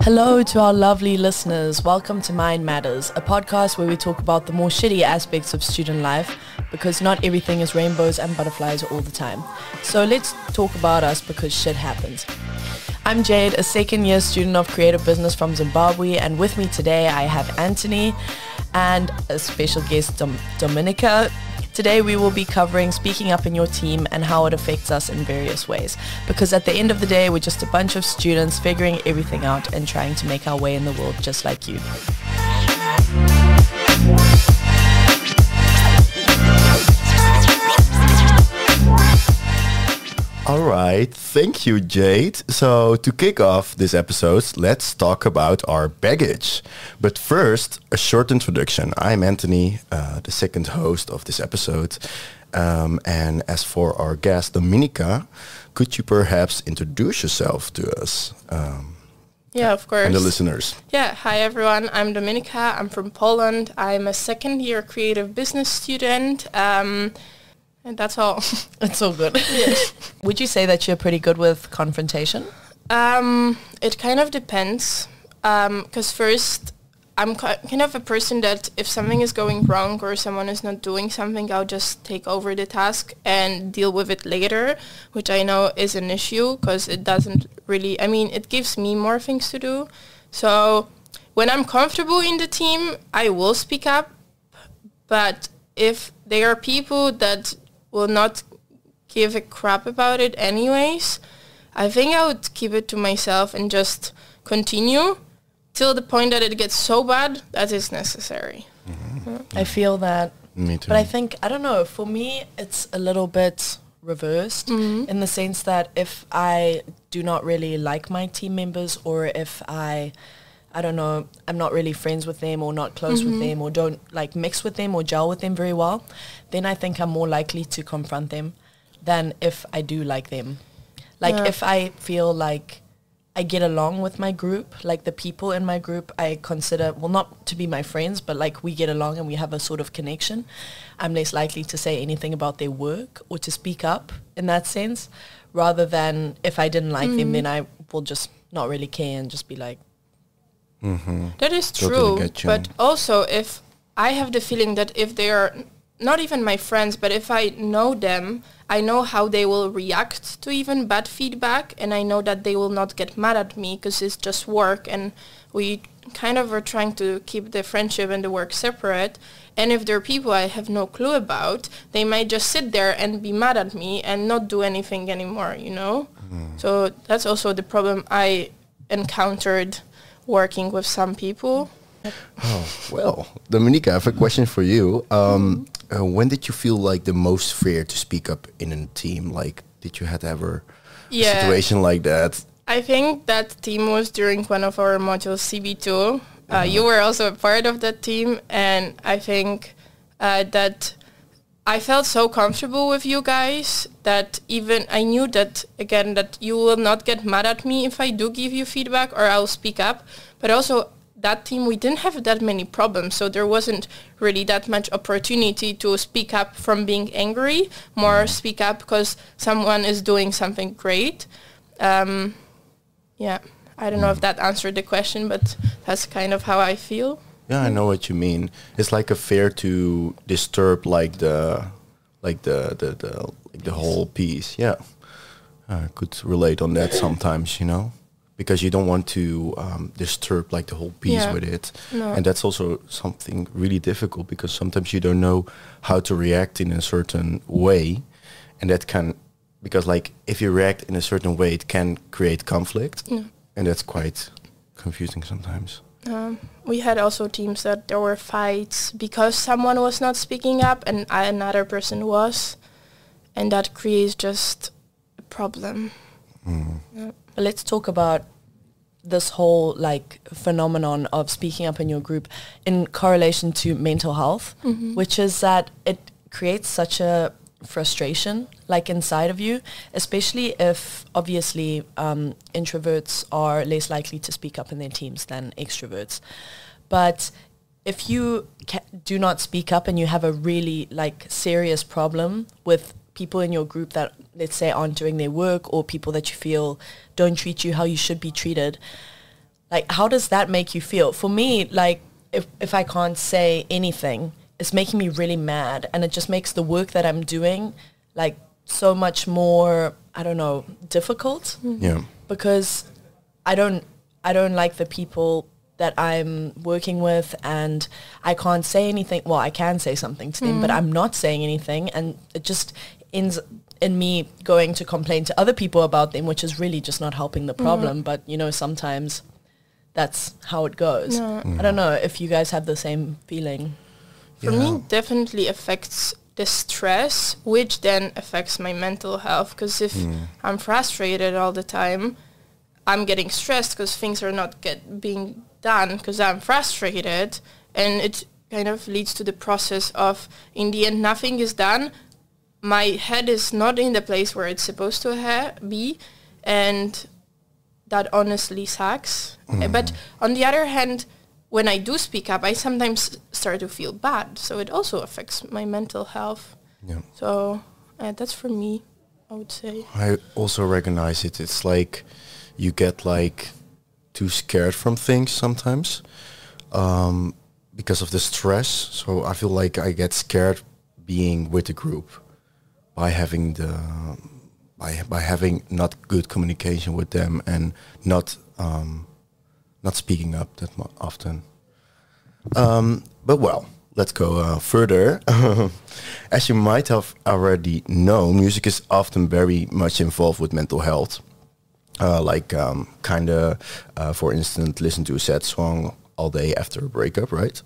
Hello to our lovely listeners. Welcome to Mind Matters, a podcast where we talk about the more shitty aspects of student life because not everything is rainbows and butterflies all the time. So let's talk about us because shit happens. I'm Jade, a second-year student of creative business from Zimbabwe, and with me today I have Anthony and a special guest, Dominica. Today we will be covering speaking up in your team and how it affects us in various ways. Because at the end of the day, we're just a bunch of students figuring everything out and trying to make our way in the world just like you. All right, thank you, Jade. So to kick off this episode, let's talk about our baggage. But first, a short introduction. I'm Anthony, the second host of this episode. And as for our guest, Dominica, could you perhaps introduce yourself to us? Yeah, of course. And the listeners. Yeah, hi everyone. I'm Dominica. I'm from Poland. I'm a second-year creative business student. And that's all. It's all good. Yes. Would you say that you're pretty good with confrontation? It kind of depends. Because first, I'm kind of a person that if something is going wrong or someone is not doing something, I'll just take over the task and deal with it later, which I know is an issue because it doesn't really, it gives me more things to do. So when I'm comfortable in the team, I will speak up. But if there are people that will not give a crap about it anyways, I think I would keep it to myself and just continue till the point that it gets so bad that it's necessary. Mm-hmm. Yeah. I feel that. Me too. But I think, I don't know, for me, it's a little bit reversed in the sense that if I do not really like my team members or if I don't know, I'm not really friends with them or not close with them or don't like mix with them or gel with them very well, then I think I'm more likely to confront them than if I do like them. Like if I feel like I get along with my group, like the people in my group I consider, well, not to be my friends, but like we get along and we have a sort of connection, I'm less likely to say anything about their work or to speak up in that sense, rather than if I didn't like them, then I will just not really care and just be like, That is Totally true, but also if I have the feeling that if they are not even my friends, but if I know them, I know how they will react to even bad feedback, and I know that they will not get mad at me because it's just work, and we kind of are trying to keep the friendship and the work separate. And if there are people I have no clue about, they might just sit there and be mad at me and not do anything anymore, you know? So that's also the problem I encountered working with some people. Oh, well, Dominica, I have a question for you. When did you feel like the most fear to speak up in a team? Like, did you have ever a situation like that? I think that team was during one of our modules, CB2. You were also a part of that team, and I think that I felt so comfortable with you guys that even I knew that, again, that you will not get mad at me if I do give you feedback or I'll speak up. But also that team, we didn't have that many problems, so there wasn't really that much opportunity to speak up from being angry, more speak up because someone is doing something great. Yeah, I don't know if that answered the question, but that's kind of how I feel. Yeah, I know what you mean. It's like a fear to disturb like the whole piece. Yeah, I could relate on that sometimes, you know, because you don't want to disturb like the whole piece with it. No. And that's also something really difficult because sometimes you don't know how to react in a certain way, and that can, because like if you react in a certain way, it can create conflict, and that's quite confusing sometimes. We had also teams that there were fights because someone was not speaking up and another person was, and that creates just a problem. Yeah. let's talk about this whole like phenomenon of speaking up in your group in correlation to mental health, which is that it creates such a frustration like inside of you, especially if obviously introverts are less likely to speak up in their teams than extroverts. But if you do not speak up and you have a really like serious problem with people in your group that, let's say, aren't doing their work, or people that you feel don't treat you how you should be treated, like, how does that make you feel? For me, like, if I can't say anything, it's making me really mad, and it just makes the work that I'm doing, like, so much more, I don't know, difficult. Yeah. Because I don't like the people that I'm working with, and I can't say anything. Well, I can say something to them, but I'm not saying anything, and it just ends in me going to complain to other people about them, which is really just not helping the problem. But, you know, sometimes that's how it goes. I don't know if you guys have the same feeling. For me, it definitely affects the stress, which then affects my mental health. Because if I'm frustrated all the time, I'm getting stressed because things are not being done because I'm frustrated, and it kind of leads to the process of, in the end, nothing is done. My head is not in the place where it's supposed to be, and that honestly sucks. But on the other hand, when I do speak up, I sometimes start to feel bad, so it also affects my mental health. Yeah. So that's for me, I would say. I also recognize it. It's like you get like too scared from things sometimes because of the stress. So I feel like I get scared being with the group by having by having not good communication with them and not speaking up that often. But well, let's go further. As you might have already known, music is often very much involved with mental health. For instance, listen to a sad song all day after a breakup, right?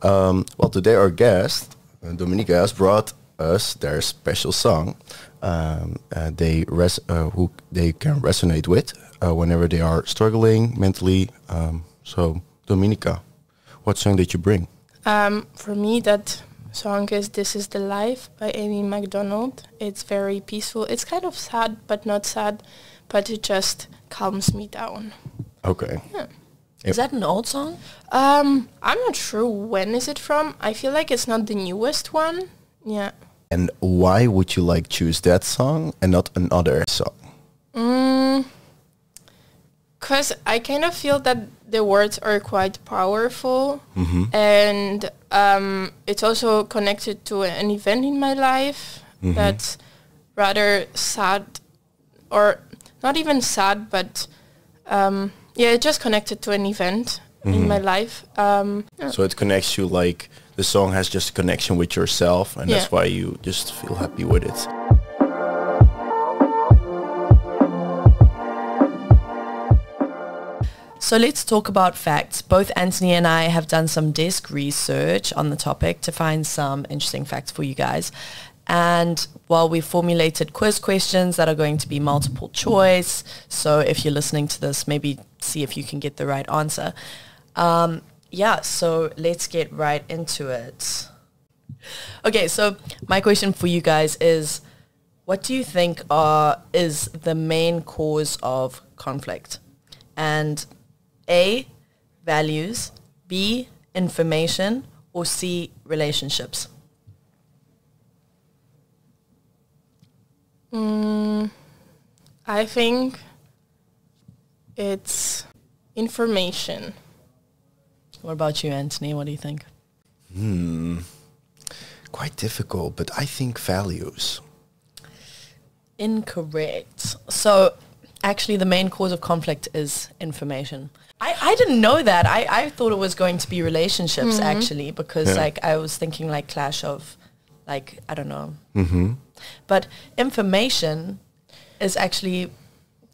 Well, today our guest, Dominica, has brought us their special song who they can resonate with whenever they are struggling mentally. So, Dominica, what song did you bring? For me, that song is This Is the Life by Amy MacDonald. It's very peaceful. It's kind of sad, but not sad, but it just calms me down. Okay. Yeah. Is that an old song? I'm not sure when is it from. I feel like it's not the newest one. Yeah. And why would you choose that song and not another song? Because I kind of feel that the words are quite powerful, and it's also connected to an event in my life that's rather sad, or not even sad, but it's just connected to an event in my life. So it connects you, like the song has just a connection with yourself, and that's why you just feel happy with it. So let's talk about facts. Both Anthony and I have done some desk research on the topic to find some interesting facts for you guys. And while we formulated quiz questions that are going to be multiple choice, so if you're listening to this, maybe see if you can get the right answer. So let's get right into it. Okay, so my question for you guys is, what do you think is the main cause of conflict? And A, values, B, information, or C, relationships? I think it's information. What about you, Anthony? What do you think? Quite difficult, but I think values. Incorrect. So actually the main cause of conflict is information. I didn't know that. I thought it was going to be relationships actually, because I was thinking clash of I don't know. But information is actually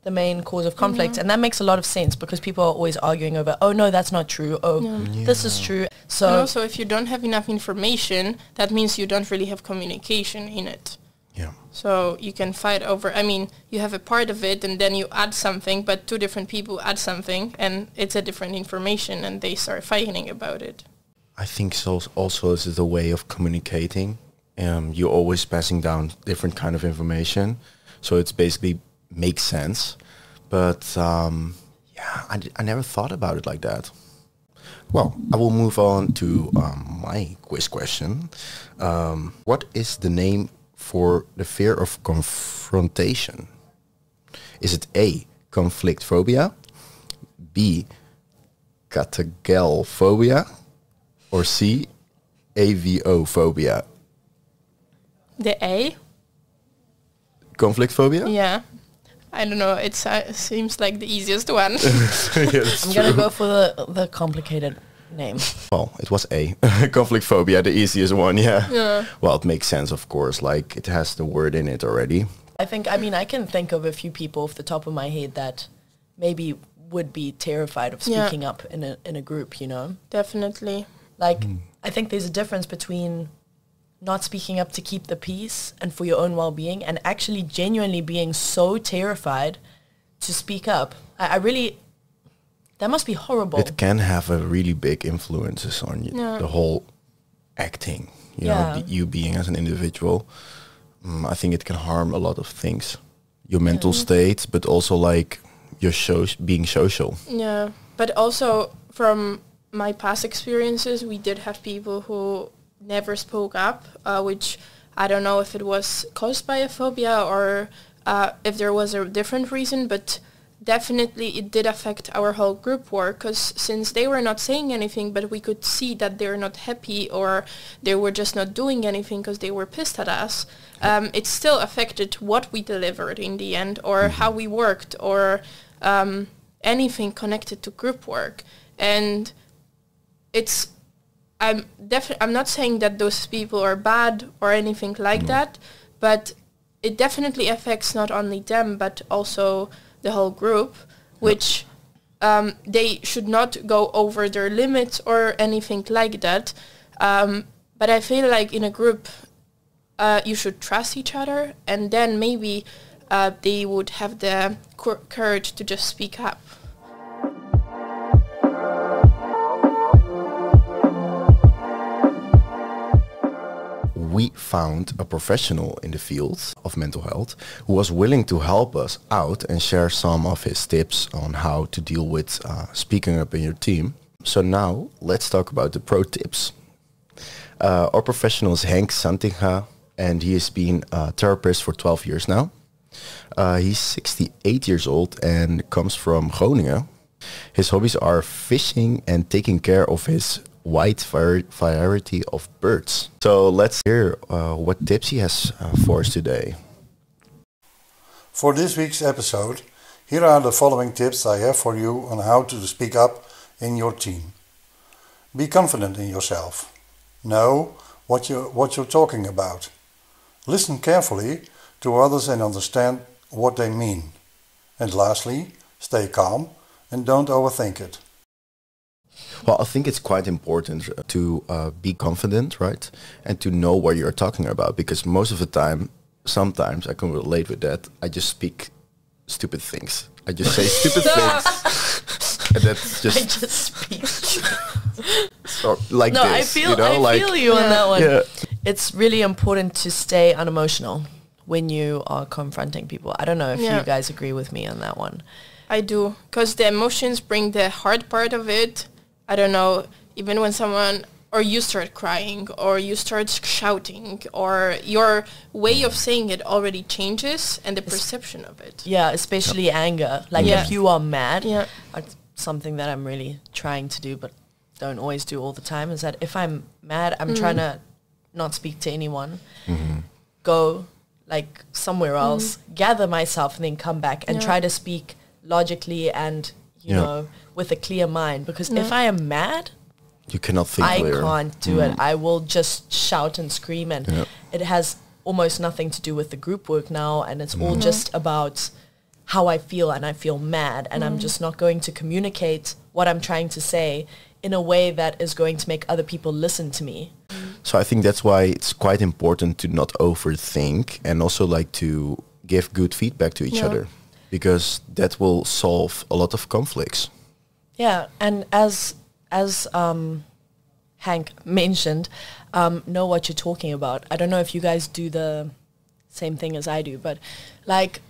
the main cause of conflict, and that makes a lot of sense because people are always arguing over, oh no, that's not true, this is true. So and also, if you don't have enough information, that means you don't really have communication in it. Yeah. So you can fight over, you have a part of it and then you add something, but two different people add something and it's a different information and they start fighting about it. I think so. Also, this is a way of communicating. You're always passing down different kind of information, so it's basically makes sense. But I never thought about it like that. Well, I will move on to my quiz question. What is the name for the fear of confrontation? Is it A, conflict phobia, B, Catagalphobia, or C, avophobia? The A? Conflict phobia? Yeah. I don't know. It seems like the easiest one. Yeah, I'm going to go for the complicated name. Well, it was A. Conflict phobia, the easiest one, yeah. Yeah. Well, it makes sense, of course. Like, it has the word in it already. I can think of a few people off the top of my head that maybe would be terrified of speaking up in a group, you know? Definitely. Like, I think there's a difference between not speaking up to keep the peace and for your own well-being and actually genuinely being so terrified to speak up. I really, that must be horrible. It can have a really big influences on you, the whole acting, you know, you being as an individual. I think it can harm a lot of things. Your mental state, but also like your being social. Yeah, but also from my past experiences, we did have people who never spoke up, which I don't know if it was caused by a phobia or if there was a different reason, but definitely it did affect our whole group work, because since they were not saying anything, but we could see that they're not happy or they were just not doing anything because they were pissed at us, it still affected what we delivered in the end or how we worked or anything connected to group work. And I'm not saying that those people are bad or anything like that, but it definitely affects not only them but also the whole group, which they should not go over their limits or anything like that. But I feel like in a group you should trust each other, and then maybe they would have the courage to just speak up. We found a professional in the field of mental health who was willing to help us out and share some of his tips on how to deal with speaking up in your team. So now let's talk about the pro tips. Our professional is Henk Santinga, and he has been a therapist for 12 years now. He's 68 years old and comes from Groningen. His hobbies are fishing and taking care of his wide variety of birds. So let's hear what tips he has for us today. For this week's episode, here are the following tips I have for you on how to speak up in your team. Be confident in yourself. Know what you're talking about. Listen carefully to others and understand what they mean. And lastly, stay calm and don't overthink it. Well, I think it's quite important to be confident, right? And to know what you're talking about, because most of the time, sometimes I can relate with that. I just speak stupid things. I just say stupid things. And that's just... I just speak. Like no, this, I feel, you know? I feel you on that one. Yeah. It's really important to stay unemotional when you are confronting people. I don't know if you guys agree with me on that one. I do, because the emotions bring the hard part of it. I don't know, even when someone, or you start crying, or you start shouting, or your way of saying it already changes, and the perception of it. Yeah, especially anger. Like if you are mad, something that I'm really trying to do, but don't always do all the time, is that if I'm mad, I'm trying to not speak to anyone, go like somewhere else, gather myself, and then come back and try to speak logically and, you know, with a clear mind. Because if I am mad, you cannot think clear. I can't do it. I will just shout and scream, and it has almost nothing to do with the group work now, and it's all just about how I feel, and I feel mad, and I'm just not going to communicate what I'm trying to say in a way that is going to make other people listen to me. So I think that's why it's quite important to not overthink, and also like to give good feedback to each other, because that will solve a lot of conflicts. Yeah, and as Hank mentioned, know what you're talking about. I don't know if you guys do the same thing as I do, but like,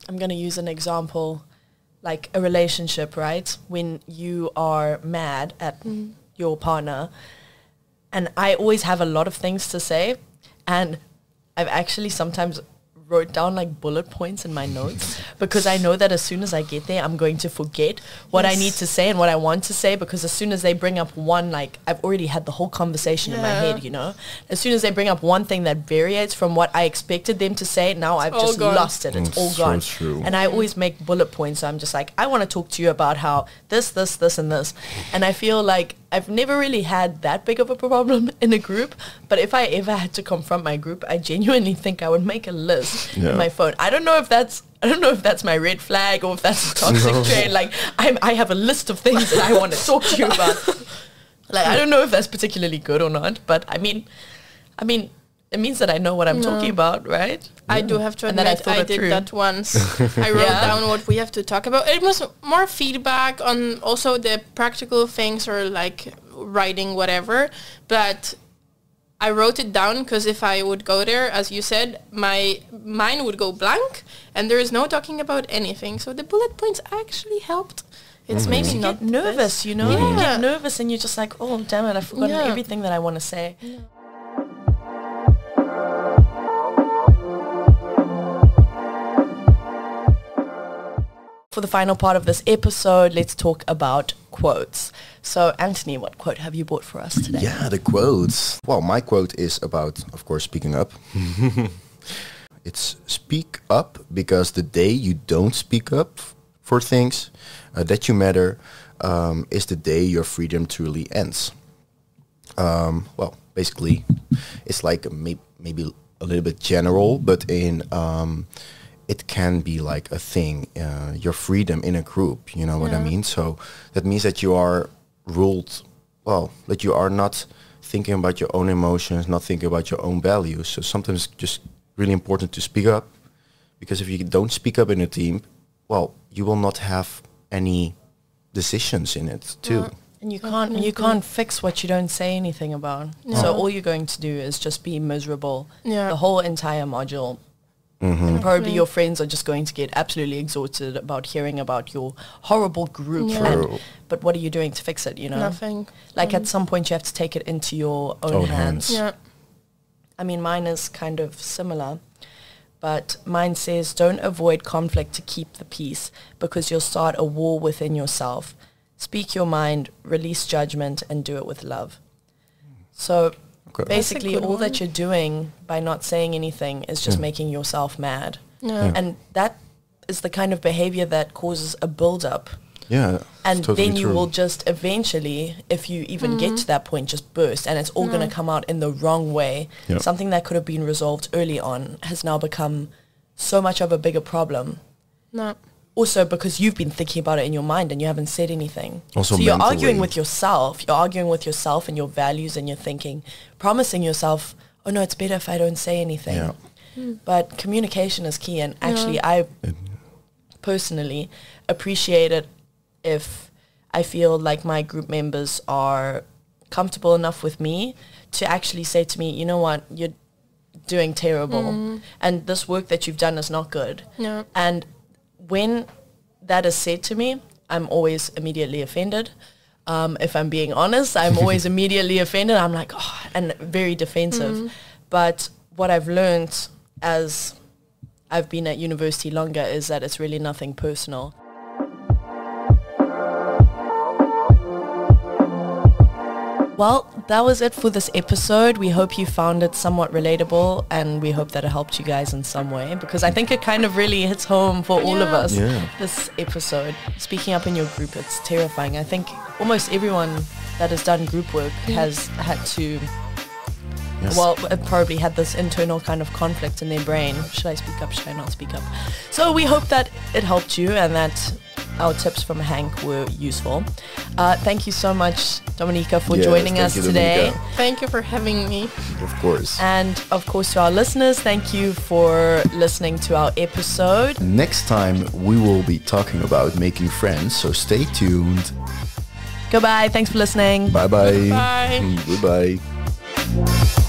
I'm going to use an example, like a relationship, right? When you are mad at your partner, and I always have a lot of things to say, and I've actually sometimes wrote down like bullet points in my notes because I know that as soon as I get there, I'm going to forget what I need to say and what I want to say, because as soon as they bring up one, like I've already had the whole conversation in my head, you know. As soon as they bring up one thing that variates from what I expected them to say, now I've just lost it. It's all gone. So true. And I always make bullet points. So I'm just like, I want to talk to you about how this, and this. And I feel like I've never really had that big of a problem in a group, but if I ever had to confront my group, I genuinely think I would make a list in my phone. I don't know if that's my red flag or if that's a toxic trait. Like I have a list of things that I want to talk to you about. Like I don't know if that's particularly good or not, but I mean, it means that I know what I'm talking about, right? I do have to admit I did that once. I wrote down what we have to talk about. It was more feedback on also the practical things or like writing whatever. But I wrote it down because if I would go there, as you said, my mind would go blank and there is no talking about anything. So the bullet points actually helped. It's maybe you not get nervous, you know? You get nervous and you're just like, oh, damn it, I've forgotten everything that I want to say. Yeah. For the final part of this episode, let's talk about quotes. So, Anthony, what quote have you brought for us today? Yeah, the quotes. Well, my quote is about, of course, speaking up. It's speak up because the day you don't speak up for things that you matter is the day your freedom truly ends. Well, basically, it's like maybe a little bit general, but in... it can be like a thing, your freedom in a group, you know what I mean? So that means that you are ruled, well, that you are not thinking about your own emotions, not thinking about your own values. So sometimes it's just really important to speak up, because if you don't speak up in a team, well, you will not have any decisions in it too. And you can't fix what you don't say anything about. So all you're going to do is just be miserable the whole entire module. And probably your friends are just going to get absolutely exhausted about hearing about your horrible group. But what are you doing to fix it, you know? Nothing. Like at some point you have to take it into your own hands. Yeah. I mean, mine is kind of similar. But mine says, don't avoid conflict to keep the peace, because you'll start a war within yourself. Speak your mind, release judgment, and do it with love. So... basically all that you're doing by not saying anything is just making yourself mad. And that is the kind of behavior that causes a build-up. And totally then you will just eventually, if you even get to that point, just burst, and it's all going to come out in the wrong way. Something that could have been resolved early on has now become so much of a bigger problem. Also because you've been thinking about it in your mind and you haven't said anything. Also so you're arguing with yourself. You're arguing with yourself and your values and your thinking, promising yourself, oh no, it's better if I don't say anything. But communication is key. And actually, I personally appreciate it if I feel like my group members are comfortable enough with me to actually say to me, you know what, you're doing terrible. And this work that you've done is not good. And when that is said to me, I'm always immediately offended. If I'm being honest, I'm always immediately offended. I'm like, oh, and very defensive. But what I've learned as I've been at university longer is that it's really nothing personal. Well, that was it for this episode. We hope you found it somewhat relatable, and we hope that it helped you guys in some way, because I think it kind of really hits home for all of us, this episode. Speaking up in your group, it's terrifying. I think almost everyone that has done group work has had to, well, probably had this internal kind of conflict in their brain. Should I speak up? Should I not speak up? So we hope that it helped you and that our tips from Hank were useful. Thank you so much, Dominika, for joining us today. Dominika. Thank you for having me. Of course. And of course to our listeners, thank you for listening to our episode. Next time we will be talking about making friends, so stay tuned. Goodbye. Thanks for listening. Bye-bye. Bye. Goodbye.